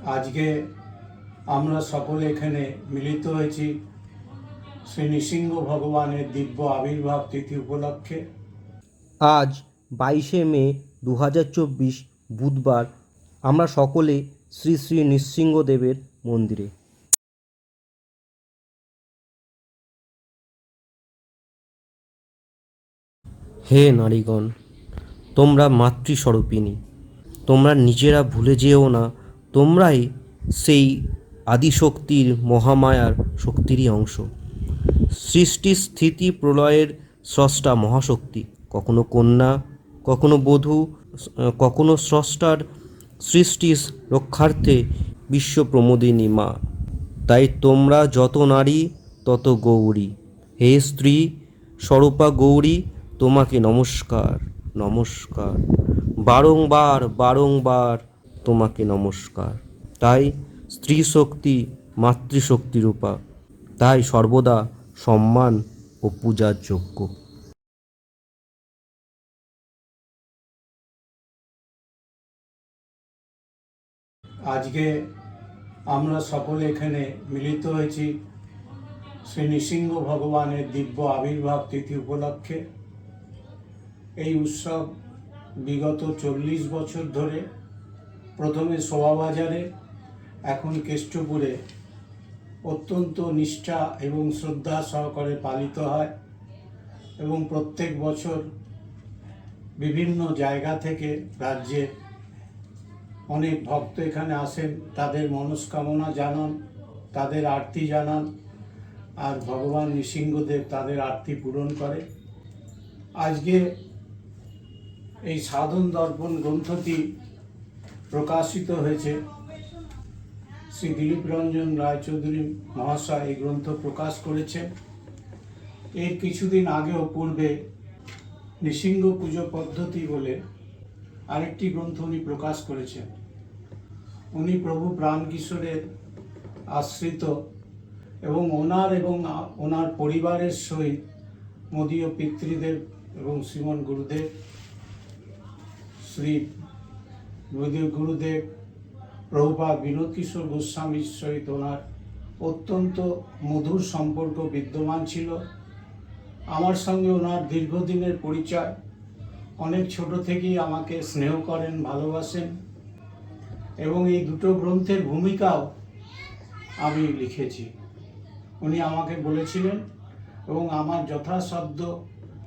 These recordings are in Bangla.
আজকে আমরা সকলে এখানে মিলিত হয়েছি শ্রী নৃসিংহ ভগবানের দিব্য আবির্ভাব তিথি উপলক্ষে। আজ 22শে মে 2024 বুধবার আমরা সকলে শ্রী শ্রী নৃসিংহদেবের মন্দিরে। হে নারীগণ, তোমরা মাতৃস্বরূপিণী, তোমরা নিজেরা ভুলে যেও না তোমরাই সেই আদিশক্তির মহামায়ার শক্তিরই অংশ। সৃষ্টি স্থিতি প্রলয়ের স্রষ্টা মহাশক্তি, কখনো কন্যা, কখনো বধূ, কখনো স্রষ্টার সৃষ্টির রক্ষার্থে বিশ্ব প্রমোদিনী মা। তাই তোমরা যত নারী তত গৌরী। হে স্ত্রী স্বরূপা গৌরী, তোমাকে নমস্কার, নমস্কার, বারংবার বারংবার তোমাকে নমস্কার। তাই স্ত্রী শক্তি মাতৃশক্তিরূপা, তাই সর্বদা সম্মান ও পূজার যোগ্য। আজকে আমরা সকলে এখানে মিলিত হয়েছি শ্রী নৃসিংহ ভগবানের দিব্য আবির্ভাব তিথি উপলক্ষে। এই উৎসব বিগত 40 বছর ধরে প্রথমে শোভাবাজারে, এখন কেষ্টপুরে অত্যন্ত নিষ্ঠা এবং শ্রদ্ধা সহকারে পালিত হয় এবং প্রত্যেক বছর বিভিন্ন জায়গা থেকে রাজ্যে অনেক ভক্ত এখানে আসেন, তাদের মনস্কামনা জানান, তাদের আরতি জানান, আর ভগবান নৃসিংহদেব তাদের আরতি পূরণ করে। আজকে এই সাধন দর্পণ গ্রন্থটি প্রকাশিত হয়েছে। শ্রী দিলীপ রঞ্জন রায়চৌধুরী মহাশয় এই গ্রন্থ প্রকাশ করেছেন। এর কিছুদিন আগেও পূর্বে নৃসিংহ পুজো পদ্ধতি বলে আরেকটি গ্রন্থ উনি প্রকাশ করেছেন। উনি প্রভু প্রাণকিশোরের আশ্রিত এবং ওনার পরিবারের সহিত মদীয় পিতৃদেব এবং শ্রীমন গুরুদেব, শ্রী গুরুদেব প্রভুপাদ বিনোদ কিশোর গোস্বামীর সহিত ওনার অত্যন্ত মধুর সম্পর্ক বিদ্যমান ছিল। আমার সঙ্গে ওনার দীর্ঘদিনের পরিচয়, অনেক ছোট থেকেই আমাকে স্নেহ করেন, ভালোবাসেন এবং এই দুটো গ্রন্থের ভূমিকাও আমি লিখেছি। উনি আমাকে বলেছিলেন এবং আমার যথাসাধ্য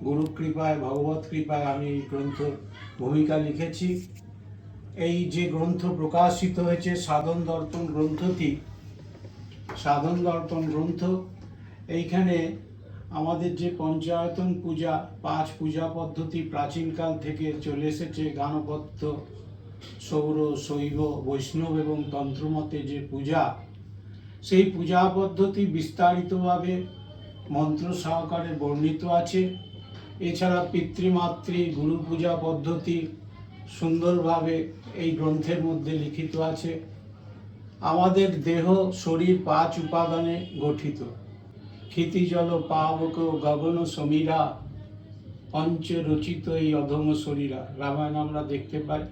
গুরু কৃপায়, ভগবত কৃপায় আমি এই গ্রন্থ ভূমিকা লিখেছি। এই যে গ্রন্থ প্রকাশিত হয়েছে সাধন দর্পণ গ্রন্থটি, সাধন দর্পণ গ্রন্থ, এইখানে আমাদের যে পঞ্চায়তন পূজা, 5 পূজা পদ্ধতি প্রাচীনকাল থেকে চলে এসেছে, গানপত্য, সৌর, শৈব, বৈষ্ণব এবং তন্ত্রমতে যে পূজা, সেই পূজা পদ্ধতি বিস্তারিতভাবে মন্ত্র সহকারে বর্ণিত আছে। এছাড়া পিতৃমাতৃ গুরু পূজা পদ্ধতি সুন্দরভাবে এই গ্রন্থের মধ্যে লিখিত আছে। আমাদের দেহ শরীর 5 উপাদানে গঠিত। ক্ষিতি জল পাবক গগন সমীরা, পঞ্চ রচিত এই অধম শরীরা, রামায়ণ আমরা দেখতে পাই।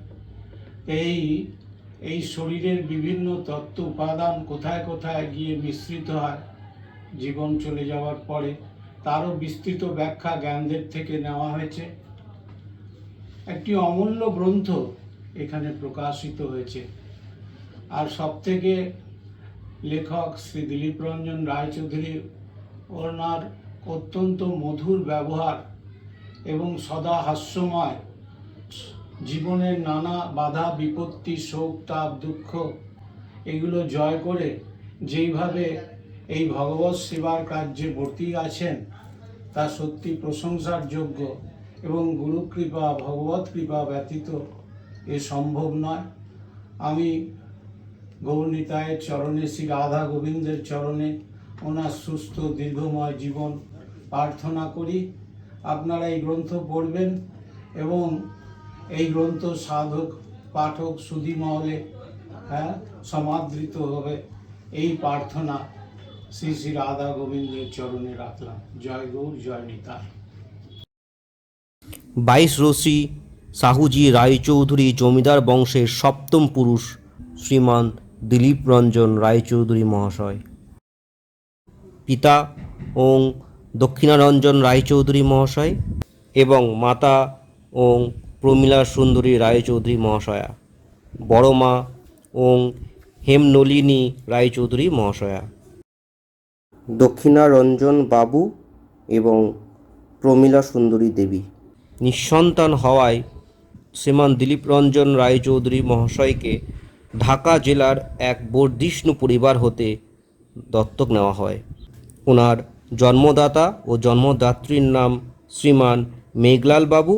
এই শরীরের বিভিন্ন তত্ত্ব উপাদান কোথায় কোথায় গিয়ে মিশ্রিত হয় জীবন চলে যাওয়ার পরে, তারও বিস্তৃত ব্যাখ্যা জ্ঞানদেব থেকে নেওয়া হয়েছে। একটি অমূল্য গ্রন্থ এখানে প্রকাশিত হয়েছে। আর সবথেকে লেখক শ্রী দিলীপ রঞ্জন রায়চৌধুরী, ওনার অত্যন্ত মধুর ব্যবহার এবং সদা হাস্যময়, জীবনের নানা বাধা বিপত্তি, শোক তাপ দুঃখ এগুলো জয় করে যেইভাবে এই ভগবৎ সেবার কার্যে বর্তি আছেন, তা সত্যি প্রশংসার যোগ্য এবং গুরু কৃপা, ভগবত কৃপা ব্যতীত এ সম্ভব নয়। আমি গৌরনিতায়ের চরণে, শ্রী রাধা গোবিন্দের চরণে ওনার সুস্থ দীর্ঘময় জীবন প্রার্থনা করি। আপনারা এই গ্রন্থ পড়বেন এবং এই গ্রন্থ সাধক পাঠক সুধী মহলে সমাদৃত হবে, এই প্রার্থনা শ্রী শ্রী রাধা গোবিন্দের চরণে রাখলাম। জয় গৌর, জয় নিতাই। 22 রশ্মি সাহুজি রায়চৌধুরী জমিদার বংশের 7ম পুরুষ শ্রীমান দিলীপ রঞ্জন রায়চৌধুরী মহাশয়। পিতা ওং দক্ষিণারঞ্জন রায়চৌধুরী মহাশয় এবং মাতা ওং প্রমীলা সুন্দরী রায়চৌধুরী মহাশয়া। বড় মা ওং হেমনলিনী রায়চৌধুরী মহাশয়া। দক্ষিণারঞ্জন বাবু এবং প্রমীলা সুন্দরী দেবী। নিঃসন্তান হওয়ায় শ্রীমান দিলীপ রঞ্জন রায়চৌধুরী মহাশয়কে ঢাকা জেলার এক বর্ধিষ্ণু পরিবার হতে দত্তক নেওয়া হয়। ওনার জন্মদাতা ও জন্মদাত্রীর নাম শ্রীমান মেঘলাল বাবু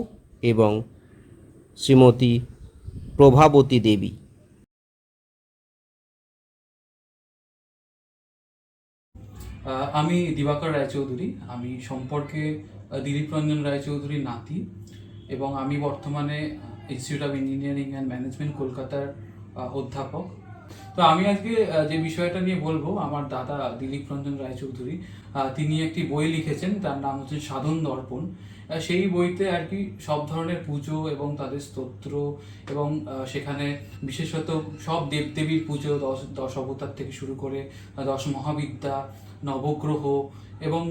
এবং শ্রীমতী প্রভাবতী দেবী। আমি দিবাকর রায়চৌধুরী। আমি সম্পর্কে দিলীপ রঞ্জন রায়চৌধুরীর নাতি এবং আমি বর্তমানে institute of engineering and management কলকাতার অধ্যাপক। তো আমি আজকে যে বিষয়টা নিয়ে বলবো, আমার দাদা দিলীপ রঞ্জন রায়চৌধুরী তিনি একটি বই লিখেছেন, তার নাম হচ্ছে সাধন দর্পণ। সেই বইতে আর কি সব ধরনের পুজো এবং তাদের স্তোত্র এবং সেখানে বিশেষত সব দেবদেবীর পুজো, দশ অবতার থেকে শুরু করে 10 মহাবিদ্যা, নবগ্রহ এবং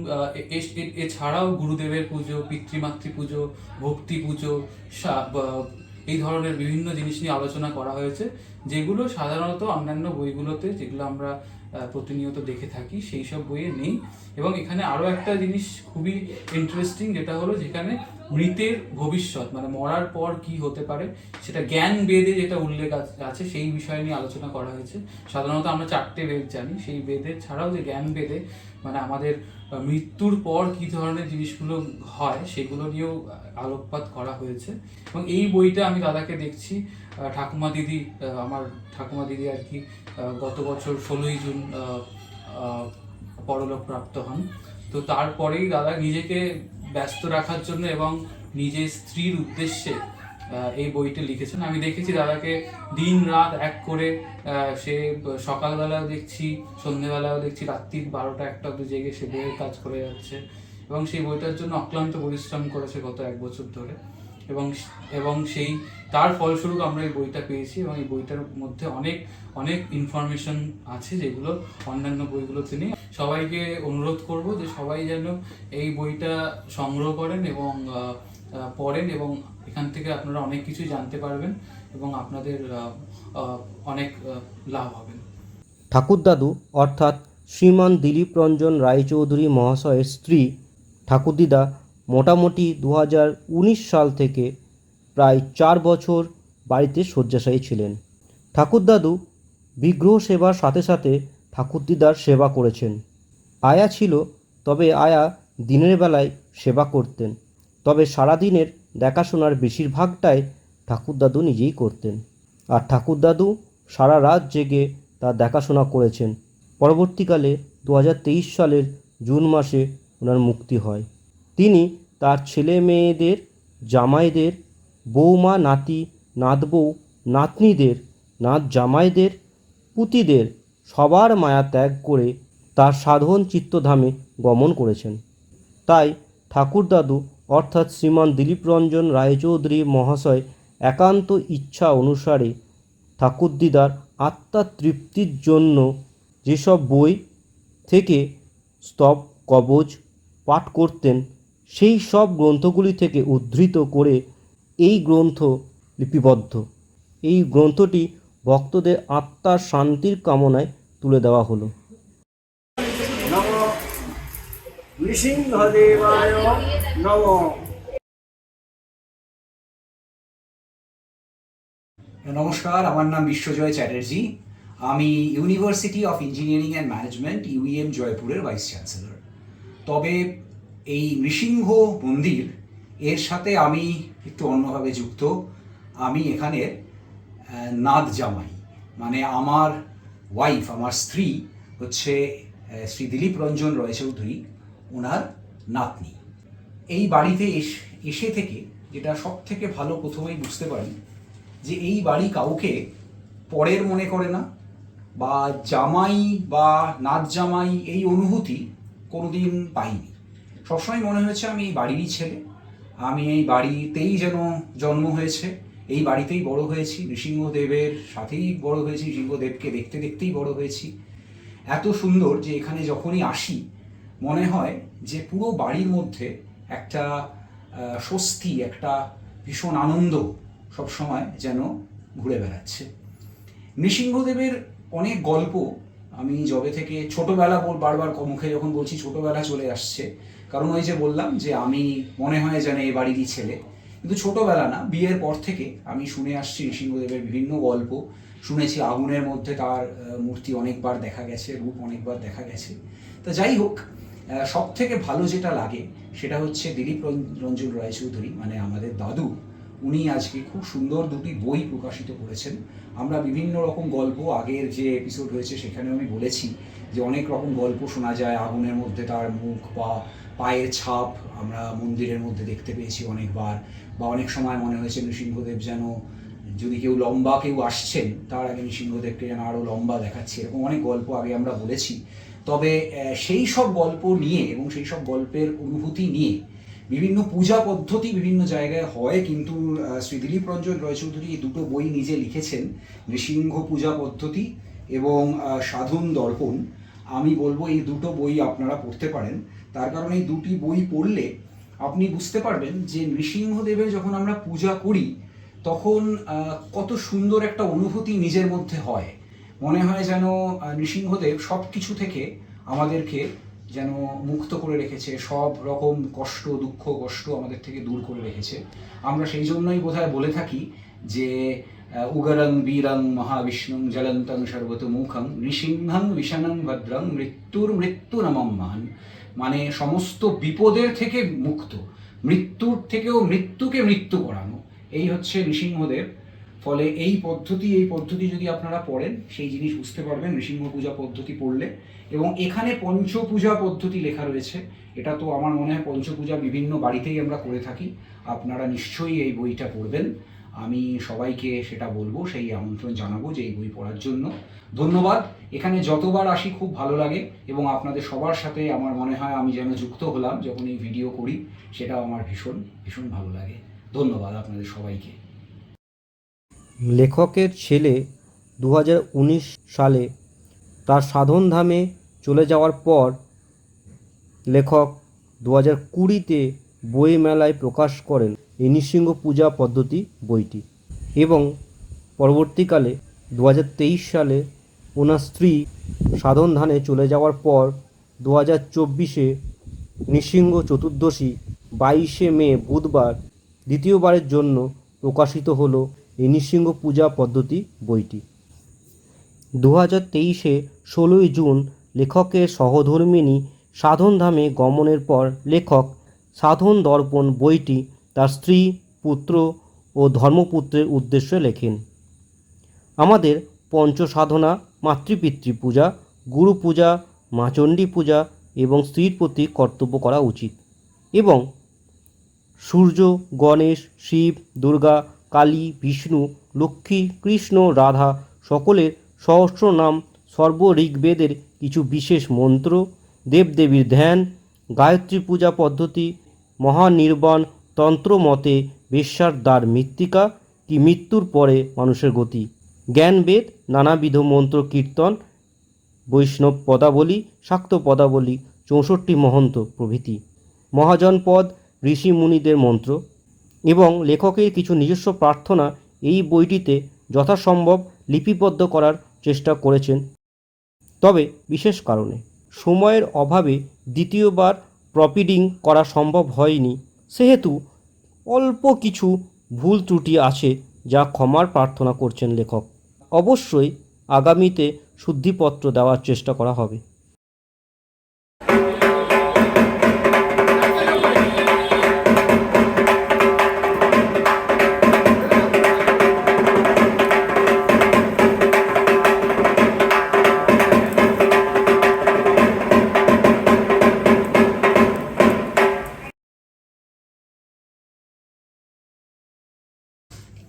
এছাড়াও গুরুদেবের পুজো, পিতৃমাতৃ পুজো, ভক্তি পুজো, এই ধরনের বিভিন্ন জিনিস নিয়ে আলোচনা করা হয়েছে, যেগুলো সাধারণত অন্যান্য বইগুলোতে, যেগুলো আমরা প্রতিনিয়ত দেখে থাকি, সেই সব বইয়ে নেই। এবং এখানে আরও একটা জিনিস খুবই ইন্টারেস্টিং, যেটা হলো যেখানে মৃতের ভবিষ্যৎ, মানে মরার পর কি হতে পারে, সেটা জ্ঞান বেদে যেটা উল্লেখ আছে সেই বিষয় নিয়ে আলোচনা করা হয়েছে। সাধারণত আমরা 4টে বেদ জানি, সেই বেদের ছাড়াও যে জ্ঞান বেদে মানে আমাদের মৃত্যুর পর কি ধরনের জিনিসগুলো হয় সেগুলো নিয়েও আলোকপাত করা হয়েছে। এবং এই বইটা আমি দাদাকে দেখছি, ঠাকুমা দিদি, আমার ঠাকুমা দিদি আর কি গত বছর 16ই জুন পরলোক প্রাপ্ত হন। তো তারপরেই দাদা নিজেকে ব্যস্ত রাখার জন্য এবং নিজের স্ত্রীর উদ্দেশ্যে এই বইটা লিখেছেন। আমি দেখেছি দাদাকে দিন রাত এক করে, সে সকালবেলাও দেখছি, সন্ধ্যেবেলাও দেখছি, রাত্রি 12টা-1টা অবধি জেগে সে বইয়ের কাজ করে যাচ্ছে এবং সেই বইটার জন্য অক্লান্ত পরিশ্রম করেছে গত 1 বছর ধরে। এবং সেই তার ফলস্বরূপ আমরা এই বইটা পেয়েছি এবং এই বইটার মধ্যে অনেক অনেক ইনফরমেশন আছে যেগুলো অন্যান্য বইগুলোতে নেই। সবাইকে অনুরোধ করব যে সবাই যেন এই বইটা সংগ্রহ করেন এবং পড়েন, এবং এখান থেকে আপনারা অনেক কিছু জানতে পারবেন এবং আপনাদের অনেক লাভ হবেন। ঠাকুরদাদু অর্থাৎ শ্রীমান দিলীপ রঞ্জন রায়চৌধুরী মহাশয়ের স্ত্রী ঠাকুরদিদা মোটামুটি 2019 সাল থেকে প্রায় 4 বছর বাড়িতে শয্যাশায়ী ছিলেন। ঠাকুরদাদু বিগ্রহ সেবার সাথে সাথে ঠাকুরদিদার সেবা করেছেন। আয়া ছিল, তবে আয়া দিনের বেলায় সেবা করতেন, তবে সারাদিনের দেখাশোনার বেশিরভাগটাই ঠাকুরদাদু নিজেই করতেন। আর ঠাকুরদাদু সারা রাত জেগে তার দেখাশোনা করেছেন। পরবর্তীকালে 2023 সালের জুন মাসে ওনার মুক্তি হয়। তিনি তার ছেলে মেয়েদের, জামাইদের, বৌমা, নাতি, নাতবউ, নাতনিদের, নাত জামাইদের, পুতিদের সবার মায়া ত্যাগ করে তার সাধন চিত্তধামে গমন করেছেন। তাই ঠাকুরদাদু অর্থাৎ শ্রীমান দিলীপ রঞ্জন রায়চৌধুরী মহাশয় একান্ত ইচ্ছা অনুসারে ঠাকুরদিদার আত্মার তৃপ্তির জন্য যেসব বই থেকে স্তব কবচ পাঠ করতেন, সেই সব গ্রন্থগুলি থেকে উদ্ধৃত করে এই গ্রন্থ লিপিবদ্ধ। এই গ্রন্থটি ভক্তদের আত্মার শান্তির কামনায় তুলে দেওয়া হলো। নমো নৃসিংহদেবায় নমো। নমস্কার, আমার নাম বিশ্বজয় চ্যাটার্জি। আমি university of engineering and management UEM জয়পুরের ভাইস চ্যান্সেলর। তবে এই নৃসিংহ মন্দির এর সাথে আমি একটু অন্যভাবে যুক্ত। আমি এখানে নাত জামাই, মানে আমার ওয়াইফ, আমার স্ত্রী হচ্ছে শ্রী দিলীপ রঞ্জন রায়চৌধুরী, ওনার নাতনি। এই বাড়িতে এসে থেকে যেটা সব থেকে ভালো প্রথমেই বুঝতে পারি যে এই বাড়ি কাউকে পরের মনে করে না, বা জামাই বা নাত জামাই এই অনুভূতি কোনোদিন পাইনি। সবসময় মনে হয়েছে আমি এই বাড়িরই ছেলে, আমি এই বাড়িতেই যেন জন্ম হয়েছে এই বাড়িতেই বড় হয়েছি, নৃসিংহদেবের সাথেই বড় হয়েছি, নৃসিংহদেবকে দেখতে দেখতেই বড় হয়েছি। এত সুন্দর যে এখানে যখনই আসি মনে হয় যে পুরো বাড়ির মধ্যে একটা স্বস্তি, একটা ভীষণ আনন্দ সবসময় যেন ঘুরে বেড়াচ্ছে। নৃসিংহদেবের অনেক গল্প আমি যবে থেকে ছোটবেলা বারবার মুখে যখন বলছি ছোটবেলা চলে আসছে, কারণ ওই যে বললাম যে আমি মনে হয় যেন এই বাড়িরই ছেলে। কিন্তু ছোটবেলা না, বিয়ের পর থেকে আমি শুনে আসছি নৃসিংহদেবের বিভিন্ন গল্প, শুনেছি আগুনের মধ্যে তার মূর্তি অনেকবার দেখা গেছে, রূপ অনেকবার দেখা গেছে। তা যাই হোক, সব থেকে ভালো যেটা লাগে সেটা হচ্ছে দিলীপ রঞ্জন রায়চৌধুরী মানে আমাদের দাদু, উনি আজকে খুব সুন্দর দুটি বই প্রকাশিত করেছেন। আমরা বিভিন্ন রকম গল্প, আগের যে এপিসোড হয়েছে সেখানে আমি বলেছি যে অনেক রকম গল্প শোনা যায়, আগুনের মধ্যে তার মুখ বা পায়ের ছাপ আমরা মন্দিরের মধ্যে দেখতে পেয়েছি অনেকবার, বা অনেক সময় মনে হয়েছে নৃসিংহদেব যেন যদি কেউ লম্বা কেউ আসছেন তার আগে নৃসিংহদেবকে যেন আরও লম্বা দেখাচ্ছে, এরকম অনেক গল্প আগে আমরা বলেছি। তবে সেই সব গল্প নিয়ে এবং সেই সব গল্পের অনুভূতি নিয়ে বিভিন্ন পূজা পদ্ধতি বিভিন্ন জায়গায় হয়, কিন্তু শ্রী দিলীপ রঞ্জন রায়চৌধুরী এই দুটো বই নিজে লিখেছেন, নৃসিংহ পূজা পদ্ধতি এবং সাধন দর্পণ। আমি বলবো এই দুটো বই আপনারা পড়তে পারেন, তার কারণ এই দুটি বই পড়লে আপনি বুঝতে পারবেন যে নৃসিংহদেবের যখন আমরা পূজা করি তখন কত সুন্দর একটা অনুভূতি নিজের মধ্যে হয়। মনে হয় যেন নৃসিংহদেব সব কিছু থেকে আমাদেরকে যেন মুক্ত করে রেখেছে, সব রকম কষ্ট, দুঃখ, কষ্ট আমাদের থেকে দূর করে রেখেছে। আমরা সেই জন্যই বোধহয় বলে থাকি যে উগরং বীরং মহাবিষ্ণুং জ্বলন্তং সর্বতোমুখং নৃসিংহং বিষাণং ভদ্রং মৃত্যু নমম্মান, মানে সমস্ত বিপদের থেকে মুক্ত, মৃত্যুর থেকেও মৃত্যুকে মৃত্যু করানো, এই হচ্ছে নৃসিংহদেব। ফলে এই পদ্ধতি যদি আপনারা পড়েন সেই জিনিস বুঝতে পারবেন নৃসিংহ পূজা পদ্ধতি পড়লে। এবং এখানে পঞ্চপূজা পদ্ধতি লেখা রয়েছে, এটা তো আমার মনে হয় পঞ্চপূজা বিভিন্ন বাড়িতেই আমরা করে থাকি, আপনারা নিশ্চয়ই এই বইটা পড়বেন। আমি সবাইকে সেটা বলবো, সেই আমন্ত্রণ জানাবো যে এই বই পড়ার জন্য। ধন্যবাদ। এখানে যতবার আসি খুব ভালো লাগে এবং আপনাদের সবার সাথে আমার মনে হয় আমি যেন যুক্ত হলাম যখন এই ভিডিও করি, সেটাও আমার ভীষণ ভীষণ ভালো লাগে। ধন্যবাদ আপনাদের সবাইকে। লেখকের ছেলে 2019 সালে তার সাধনধামে চলে যাওয়ার পর লেখক 2020-তে বই মেলায় প্রকাশ করেন এই নৃসিংহ পূজা পদ্ধতি বইটি, এবং পরবর্তীকালে 2023 সালে ওনার স্ত্রী সাধনধামে চলে যাওয়ার পর 2024-এ নৃসিংহ চতুর্দশী 22শে মে বুধবার দ্বিতীয়বারের জন্য প্রকাশিত হলো এই নৃসিংহ পূজা পদ্ধতি বইটি। 2023-এ 16ই জুন লেখকের সহধর্মিণী সাধনধামে গমনের পর লেখক সাধন দর্পণ বইটি তার স্ত্রী, পুত্র ও ধর্মপুত্রের উদ্দেশ্যে লেখেন। আমাদের পঞ্চসাধনা, মাতৃপিতৃ পূজা, গুরু পূজা, মাচণ্ডী পূজা এবং স্ত্রীর প্রতি কর্তব্য করা উচিত, এবং সূর্য, গণেশ, শিব, দুর্গা, কালী, বিষ্ণু, লক্ষ্মী, কৃষ্ণ, রাধা সকলের সহস্র নাম, সর্ব ঋগ্বেদের কিছু বিশেষ মন্ত্র, দেবদেবীর ধ্যান, গায়ত্রী পূজা পদ্ধতি, মহানির্বাণ তন্ত্র মতে বেশ্যার দ্বার মৃত্তিকা কি মৃত্যুর পরে মানুষের গতি, জ্ঞানবেদ, নানাবিধ মন্ত্র কীর্তন, বৈষ্ণব পদাবলী, শাক্ত পদাবলী, 64 মহন্ত প্রভৃতি, মহাজনপদ, ঋষি মুনিদের মন্ত্র এবং লেখকের কিছু নিজস্ব প্রার্থনা এই বইটিতে যথাসম্ভব লিপিবদ্ধ করার চেষ্টা করেছেন। তবে বিশেষ কারণে সময়ের অভাবে দ্বিতীয়বার প্রপিডিং করা সম্ভব হয়নি, সেহেতু অল্প কিছু ভুল ত্রুটি আছে যা ক্ষমার প্রার্থনা করছেন লেখক। অবশ্যই আগামীতে শুদ্ধিপত্র দেওয়ার চেষ্টা করা হবে।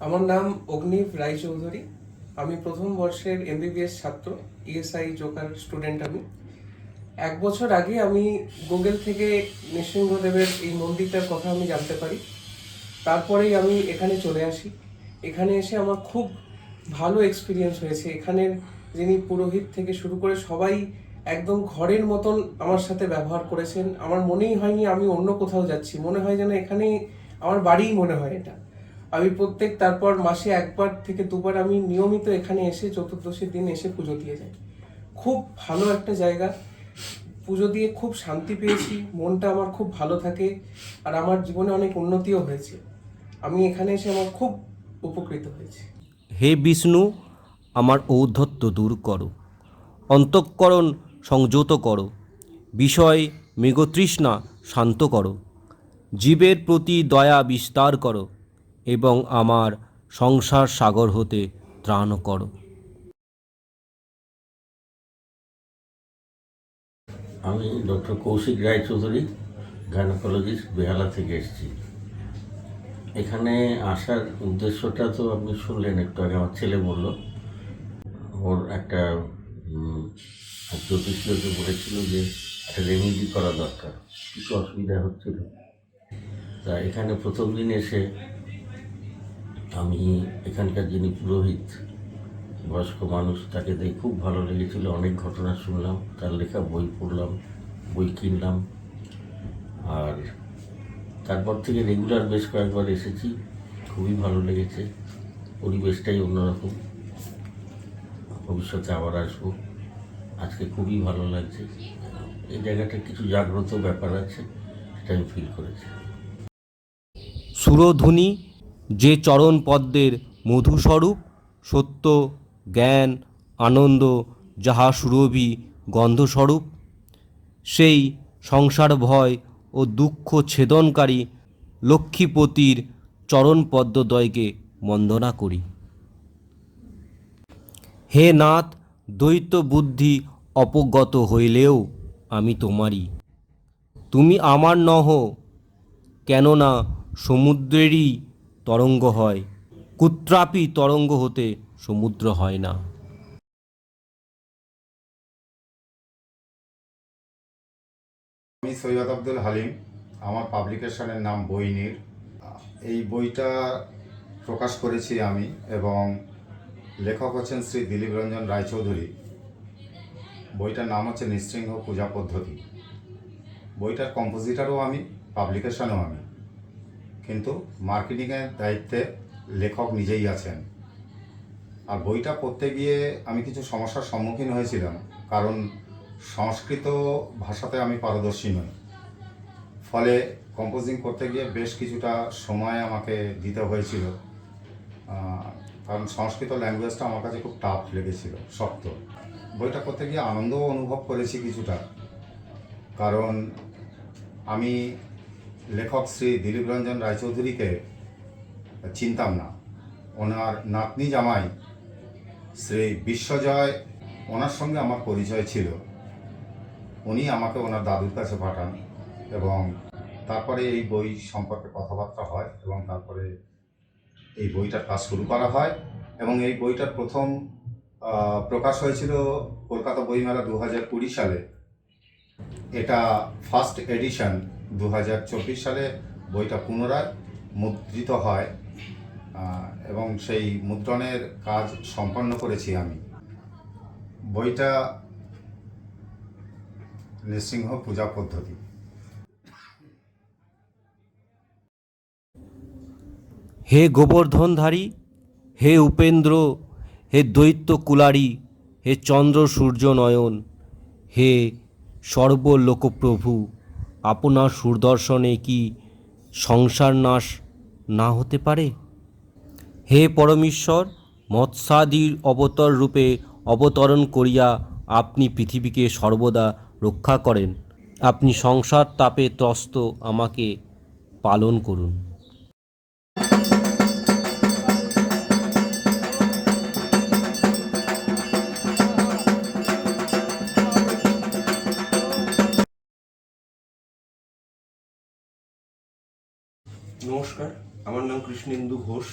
আমার নাম অগ্নিভ রায়চৌধুরী। আমি প্রথম বর্ষের MBBS ছাত্র, ESI জোকার স্টুডেন্ট। আমি 1 বছর আগে আমি গুগল থেকে নৃসিংহদেবের এই মন্দিরটার কথা আমি জানতে পারি, তারপরেই আমি এখানে চলে আসি এখানে এসে আমার খুব ভালো এক্সপিরিয়েন্স হয়েছে। এখানের যিনি পুরোহিত থেকে শুরু করে সবাই একদম ঘরের মতন আমার সাথে ব্যবহার করেছেন। আমার মনেই হয়নি আমি অন্য কোথাও যাচ্ছি, মনে হয় যেন এখানেই আমার বাড়িই মনে হয় এটা। আমি তারপর মাসে 1বার থেকে 2বার আমি নিয়মিত এখানে এসে চতুর্দশীর দিন এসে পুজো দিয়ে যাই। খুব ভালো একটা জায়গা, পুজো দিয়ে খুব শান্তি পেয়েছি, মনটা আমার খুব ভালো থাকে, আর আমার জীবনে অনেক উন্নতিও হয়েছে। আমি এখানে এসে আমার খুব উপকৃত হয়েছি। হে বিষ্ণু, আমার ঔদ্ধত্য দূর করো, অন্তঃকরণ সংযত করো, বিষয় মৃগতৃষ্ণা শান্ত করো, জীবের প্রতি দয়া বিস্তার করো এবং আমার সংসার সাগর হতে ত্রাণ করো। আমি ডক্টর কৌশিক রায়চৌধুরী, গাইনোকোলজিস্ট, বেহালা থেকে এসেছি। এখানে আসার উদ্দেশ্যটা তো আপনি শুনলেন একটু আগে, আমার ছেলে বলল ওর একটা জ্যোতিষীয়কে বলেছিল যে একটা রেমেডি করা দরকার, কিছু অসুবিধা হচ্ছিল। তা এখানে প্রথম দিন এসে আমি এখানকার যিনি পুরোহিত, বয়স্ক মানুষ, তাকে দেখে খুব ভালো লেগেছিল। অনেক ঘটনা শুনলাম, তার লেখা বই পড়লাম, বই কিনলাম, আর তারপর থেকে রেগুলার বেশ কয়েকবার এসেছি। খুবই ভালো লেগেছে, পরিবেশটাই অন্যরকম। ভবিষ্যতে আবার আসবো। আজকে খুবই ভালো লাগছে। এই জায়গাটা কিছু জাগ্রত ব্যাপার আছে, সেটা আমি ফিল করেছি। সুরধুনী যে চরণ পদ্মের মধুস্বরূপ, সত্য জ্ঞান আনন্দ যাহা সুরভি গন্ধস্বরূপ, সেই সংসার ভয় ও দুঃখ ছেদনকারী লক্ষ্মীপতির চরণ পদ্মদ্বয়কে বন্দনা করি। হে নাথ, দ্বৈত বুদ্ধি অপগত হইলেও আমি তোমারই, তুমি আমার নহ, কেননা সমুদ্রেরই তরঙ্গ হয়, কুত্রাপি তরঙ্গ হতে সমুদ্র হয় না। আমি সৈয়দ আব্দুল হালিম, আমার পাবলিকেশনের নাম বইনির। এই বইটা প্রকাশ করেছি আমি, এবং লেখক হচ্ছেন শ্রী দিলীপ রঞ্জন রায়চৌধুরী। বইটার নাম হচ্ছে নৃসিংহ পূজা পদ্ধতি। বইটার কম্পোজিটারও আমি, পাবলিকেশনও আমি, কিন্তু মার্কেটিংয়ের দায়িত্বে লেখক নিজেই আছেন। আর বইটা পড়তে গিয়ে আমি কিছু সমস্যার সম্মুখীন হয়েছিলাম, কারণ সংস্কৃত ভাষাতে আমি পারদর্শী নই। ফলে কম্পোজিং করতে গিয়ে বেশ কিছুটা সময় আমাকে দিতে হয়েছিল, কারণ সংস্কৃত ল্যাঙ্গুয়েজটা আমার কাছে খুব টাফ লেগেছিল, শক্ত। বইটা করতে গিয়ে আনন্দও অনুভব করেছি কিছুটা, কারণ আমি লেখক শ্রী দিলীপ রঞ্জন রায়চৌধুরীকে চিনতাম না। ওনার নাতনি জামাই শ্রী বিশ্বজয়, ওনার সঙ্গে আমার পরিচয় ছিল। উনি আমাকে ওনার দাদুর কাছে পাঠান, এবং তারপরে এই বই সম্পর্কে কথাবার্তা হয়, এবং তারপরে এই বইটার কাজ শুরু করা হয়। এবং এই বইটার প্রথম প্রকাশ হয়েছিল কলকাতা বইমেলা 2020 সালে। এটা ফার্স্ট এডিশন। 2024 সালে বইটা পুনরায় মুদ্রিত হয়, এবং সেই মুদ্রণের কাজ সম্পন্ন করেছি আমি। বইটা নৃসিংহ পূজা পদ্ধতি। হে গোবর্ধনধারী, হে উপেন্দ্র, হে দৈত্য কুলারী, হে চন্দ্র সূর্য নয়ন, হে সর্বলোকপ্রভু, আপনার সুদর্শনে কি সংসার নাশ না হতে পারে? হে পরমেশ্বর, মৎস্যাদির অবতার রূপে অবতরণ করিয়া আপনি পৃথিবীকে সর্বদা রক্ষা করেন। আপনি সংসার তাপে ত্রস্ত আমাকে পালন করুন। নমস্কার, আমার নাম কৃষ্ণেন্দু ঘোষ।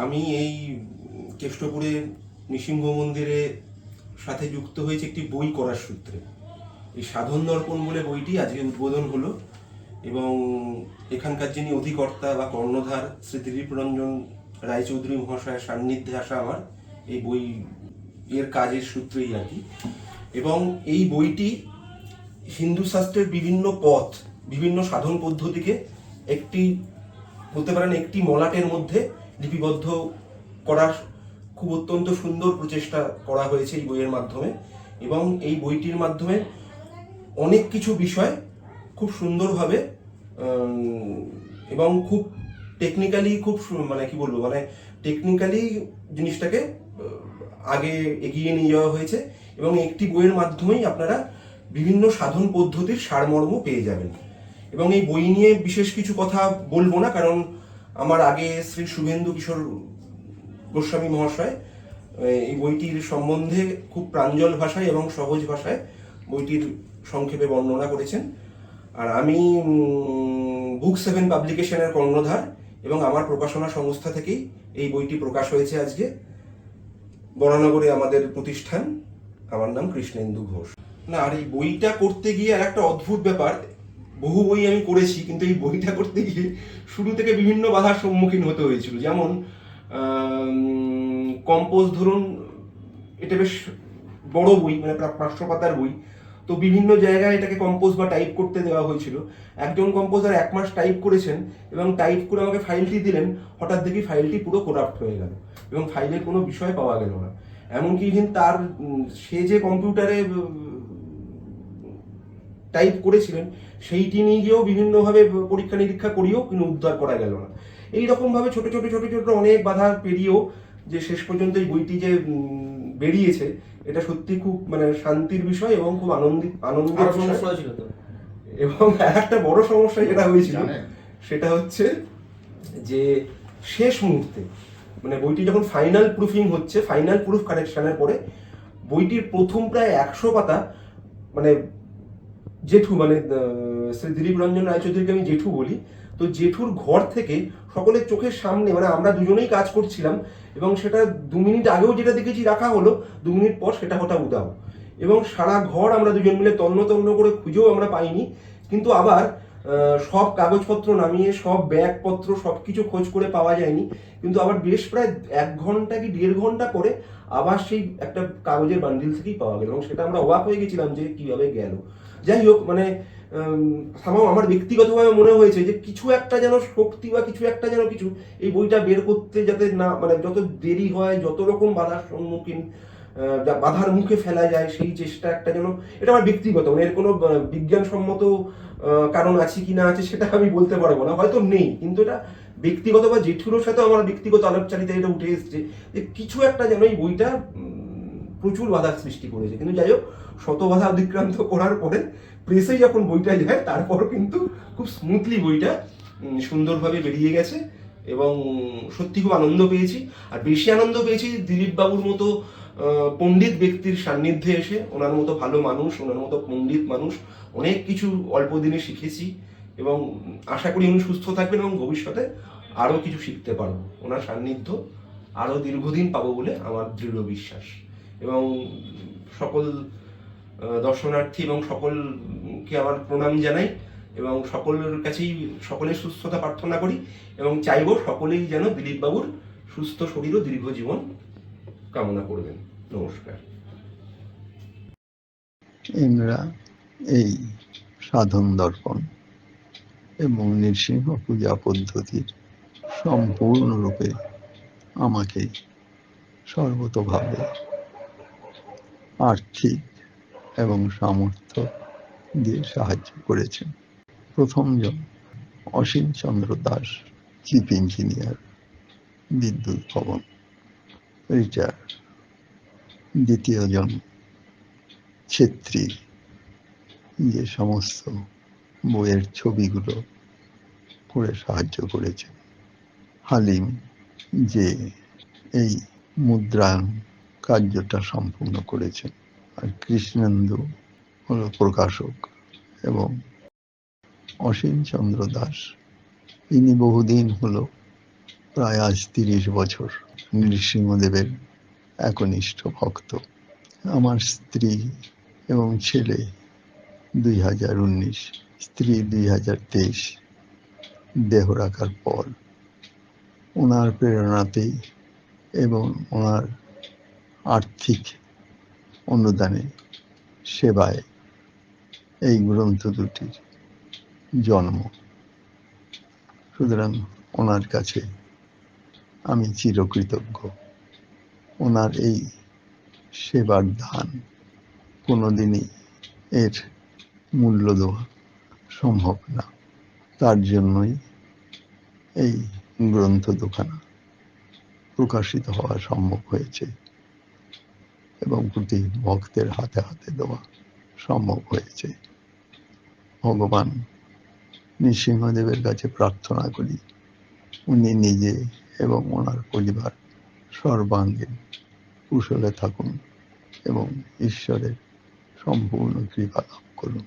আমি এই কেষ্টপুরে নৃসিংহ মন্দিরের সাথে যুক্ত হয়েছে একটি বই করার সূত্রে। এই সাধন দর্পণ বলে বইটি আজকে উদ্বোধন হলো, এবং এখানকার যিনি অধিকর্তা বা কর্ণধার শ্রী দিলীপ রঞ্জন রায়চৌধুরী মহাশয়ের সান্নিধ্যে আসা আমার এই বই এর কাজের সূত্রেই আর কি। এবং এই বইটি হিন্দু শাস্ত্রের বিভিন্ন পথ, বিভিন্ন সাধন পদ্ধতিকে একটি বলতে পারেন একটি মলাটের মধ্যে লিপিবদ্ধ করার খুব অত্যন্ত সুন্দর প্রচেষ্টা করা হয়েছে এই বইয়ের মাধ্যমে। এবং এই বইটির মাধ্যমে অনেক কিছু বিষয় খুব সুন্দরভাবে এবং খুব টেকনিক্যালি মানে কি বলবো, মানে টেকনিক্যালি জিনিসটাকে আগে এগিয়ে নিয়ে যাওয়া হয়েছে। এবং একটি বইয়ের মাধ্যমেই আপনারা বিভিন্ন সাধন পদ্ধতির সারমর্ম পেয়ে যাবেন। এবং এই বই নিয়ে বিশেষ কিছু কথা বলবো না, কারণ আমার আগে শ্রী শুভেন্দু কিশোর গোস্বামী মহাশয় এই বইটির সম্বন্ধে খুব প্রাঞ্জল ভাষায় এবং সহজ ভাষায় বইটির সংক্ষেপে বর্ণনা করেছেন। আর আমি বুক7 পাবলিকেশনের কর্ণধার এবং আমার প্রকাশনা সংস্থা থেকেই এই বইটি প্রকাশ হয়েছে আজকে বরানগরে আমাদের প্রতিষ্ঠান। আমার নাম কৃষ্ণেন্দু ঘোষ। না, আর এই বইটা করতে গিয়ে আর একটা অদ্ভুত ব্যাপার, বহু বই আমি করেছি কিন্তু এই বইটা করতে গিয়ে শুরু থেকে বিভিন্ন বাধার সম্মুখীন হতে হয়েছিল। যেমন কম্পোজ, ধরুন এটা বেশ বড় বই, মানে প্রায় 500 পাতার বই, তো বিভিন্ন জায়গায় এটাকে কম্পোজ বা টাইপ করতে দেওয়া হয়েছিল। একজন কম্পোজার 1 মাস টাইপ করেছেন এবং টাইপ করে আমাকে ফাইলটি দিলেন, হঠাৎ দেখি ফাইলটি পুরো করাপ্ট হয়ে গেল এবং ফাইলের কোনো বিষয় পাওয়া গেল না। এমনকি ইভেন তার সে যে কম্পিউটারে টাইপ করেছিলেন সেইটি নিয়ে গিয়েও বিভিন্নভাবে পরীক্ষা নিরীক্ষা করিয়েও কিন্তু উদ্ধার করা গেল না। এইরকমভাবে ছোট ছোট ছোট ছোট অনেক বাধা পেরিয়েও যে শেষ পর্যন্ত এই বইটি যে বেরিয়েছে, এটা সত্যি খুব মানে শান্তির বিষয় এবং খুব আনন্দের বিষয় ছিল। এবং একটা বড় সমস্যা যেটা হয়েছিল সেটা হচ্ছে যে শেষ মুহূর্তে, মানে বইটি যখন ফাইনাল প্রুফিং হচ্ছে, ফাইনাল প্রুফ কারেকশনের পরে বইটির প্রথম প্রায় 100 পাতা, মানে জেঠু, মানে শ্রী দিলীপ রঞ্জন রায়চৌধুরীকে আমি জেঠু বলি, তো জেঠুর ঘর থেকে সকলের চোখের সামনে, মানে আমরা দুজনেই কাজ করছিলাম এবং সেটা 2 মিনিট আগেও যেটা দেখেছি রাখা হলো, 2 মিনিট পর সেটা হঠাৎ উদাও। এবং সারা ঘর আমরা দুজন মিলে তন্ন তন্ন করে খুঁজেও আমরা পাইনি। কিন্তু আবার সব কাগজপত্র নামিয়ে সব ব্যাগপত্র সব কিছু খোঁজ করে পাওয়া যায়নি। কিন্তু আবার বেশ প্রায় 1 ঘন্টা কি 1.5 ঘন্টা পরে আবার সেই একটা কাগজের বান্ডিল থেকেই পাওয়া গেল এবং সেটা আমরা অবাক হয়ে গেছিলাম যে কিভাবে গেল। যাই হোক, মানে আমার ব্যক্তিগতভাবে মনে হয়েছে যে কিছু একটা যেন শক্তি বা কিছু একটা যেন কিছু এই বইটা বের করতে যাতে না, মানে যত দেরি হয়, যত রকম বাধার সম্মুখীন, বাধার মুখে ফেলা যায়, সেই চেষ্টা একটা যেন, এটা আমার ব্যক্তিগত, মানে এর কোনো বিজ্ঞানসম্মত কারণ আছে কি না আছে সেটা আমি বলতে পারবো না, হয়তো নেই, কিন্তু এটা ব্যক্তিগত বা জেঠুর সাথে আমার ব্যক্তিগত আলোচনাতে এটা উঠে এসছে যে কিছু একটা যেন এই বইটা প্রচুর বাধার সৃষ্টি করেছে। কিন্তু যাই হোক, শত বাধা অতিক্রান্ত করার পরে প্রেসে যখন বইটা যায় তারপর কিন্তু খুব স্মুথলি বইটা সুন্দরভাবে বেরিয়ে গেছে এবং সত্যি খুব আনন্দ পেয়েছি। আর বেশি আনন্দ পেয়েছি দিলীপ বাবুর মতো পণ্ডিত ব্যক্তির সান্নিধ্যে এসে। ওনার মতো ভালো মানুষ, ওনার মতো পণ্ডিত মানুষ, অনেক কিছু অল্প দিনে শিখেছি এবং আশা করি উনি সুস্থ থাকবেন এবং ভবিষ্যতে আরও কিছু শিখতে পারবো। ওনার সান্নিধ্য আরও দীর্ঘদিন পাবো বলে আমার দৃঢ় বিশ্বাস। এবং সকল দর্শনার্থী এবং সকলকে আমার প্রণাম জানাই এবং সকলের কাছেই সকলের সুস্থতা প্রার্থনা করি এবং চাইবো সকলেই যেন দিলীপ বাবুর সুস্থ শরীর ও দীর্ঘ জীবন কামনা করবেন। নমস্কার। আমরা এই সাধন দর্পণ এবং নৃসিংহ পূজা পদ্ধতির সম্পূর্ণরূপে আমাকে সর্বতোভাবে আর্থিক এবং সামর্থ্য দিয়ে সাহায্য করেছেন। প্রথমজন অসীম চন্দ্র দাস, চিফ ইঞ্জিনিয়ার, বিদ্যুৎ ভবন, রিটায়ার। দ্বিতীয়জন ছেত্রী, যে সমস্ত বইয়ের ছবিগুলো করে সাহায্য করেছেন। হালিম, যে এই মুদ্রায়ন কার্যটা সম্পূর্ণ করেছেন। আর কৃষ্ণেন্দু হলো প্রকাশক এবং অসীম চন্দ্র দাস, ইনি বহুদিন হলো, প্রায় আজ 30 বছর নৃসিংহদেবের একনিষ্ঠ ভক্ত। আমার স্ত্রী এবং ছেলে 2019, স্ত্রী 2023 দেহ রাখার পর ওনার প্রেরণাতেই এবং ওনার আর্থিক অনুদানে সেবায় এই গ্রন্থ দুটির জন্ম। সুতরাং ওনার কাছে আমি চিরকৃতজ্ঞ। ওনার এই সেবার দান কোনোদিনই এর মূল্য দেওয়া সম্ভব না। তার জন্যই এই গ্রন্থ দুখানা প্রকাশিত হওয়া সম্ভব হয়েছে এবং প্রতি ভক্তের হাতে হাতে দেওয়া সম্ভব হয়েছে। ভগবান নৃসিংহদেবের কাছে প্রার্থনা করি উনি নিজে এবং ওনার পরিবার সর্বাঙ্গীন কুশলে থাকুন এবং ঈশ্বরের সম্পূর্ণ কৃপা লাভ করুন।